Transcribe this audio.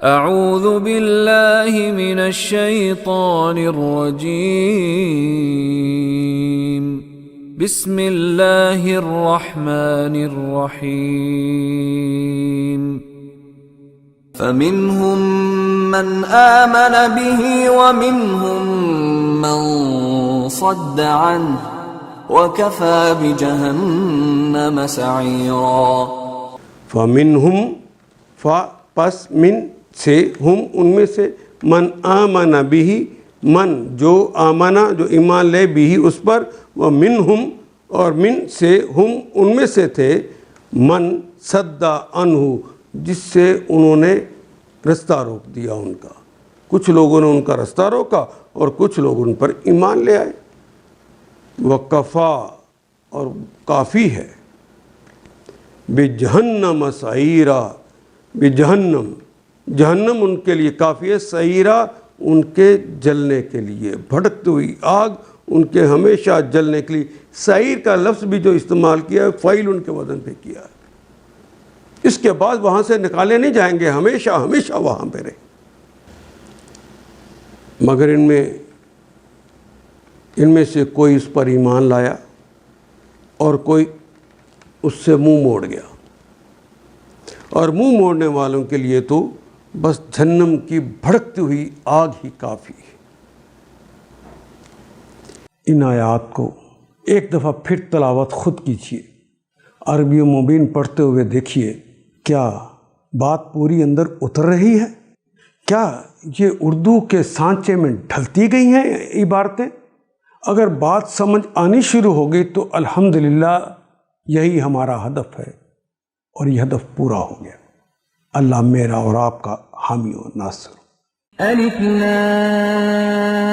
اعوذ باللہ من الشیطان الرجیم بسم اللہ الرحمن الرحیم فمنهم من آمن به ومنهم من صد عنه وكفى بجهنم سعيرا فمنهم پس من سے ہم ان میں سے من آمن بھی من جو آمنا جو ایمان لے بھی اس پر ومنہم اور من سے ہم ان میں سے تھے من صد عنہ جس سے انہوں نے رستہ روک دیا ان کا. کچھ لوگوں نے ان کا رستہ روکا اور کچھ لوگ ان پر ایمان لے آئے. وکفا اور کافی ہے بجہنم سعیرا بجہنم جہنم ان کے لیے کافی ہے سعیرا ان کے جلنے کے لیے بھڑکتی ہوئی آگ ان کے ہمیشہ جلنے کے لیے. سعیر کا لفظ بھی جو استعمال کیا ہے فعیل ان کے وزن پہ کیا ہے. اس کے بعد وہاں سے نکالے نہیں جائیں گے ہمیشہ ہمیشہ وہاں پہ رہے. مگر ان میں سے کوئی اس پر ایمان لایا اور کوئی اس سے منہ موڑ گیا اور منہ موڑنے والوں کے لیے تو بس جہنم کی بھڑکتی ہوئی آگ ہی کافی ہے. ان آیات کو ایک دفعہ پھر تلاوت خود کیجیے, عربی مبین پڑھتے ہوئے دیکھیے کیا بات پوری اندر اتر رہی ہے, کیا یہ اردو کے سانچے میں ڈھلتی گئی ہیں عبارتیں. اگر بات سمجھ آنی شروع ہو گئی تو الحمدللہ یہی ہمارا ہدف ہے اور یہ ہدف پورا ہو گیا. اللہ میرا اور آپ کا حامی و ناصر. الف لام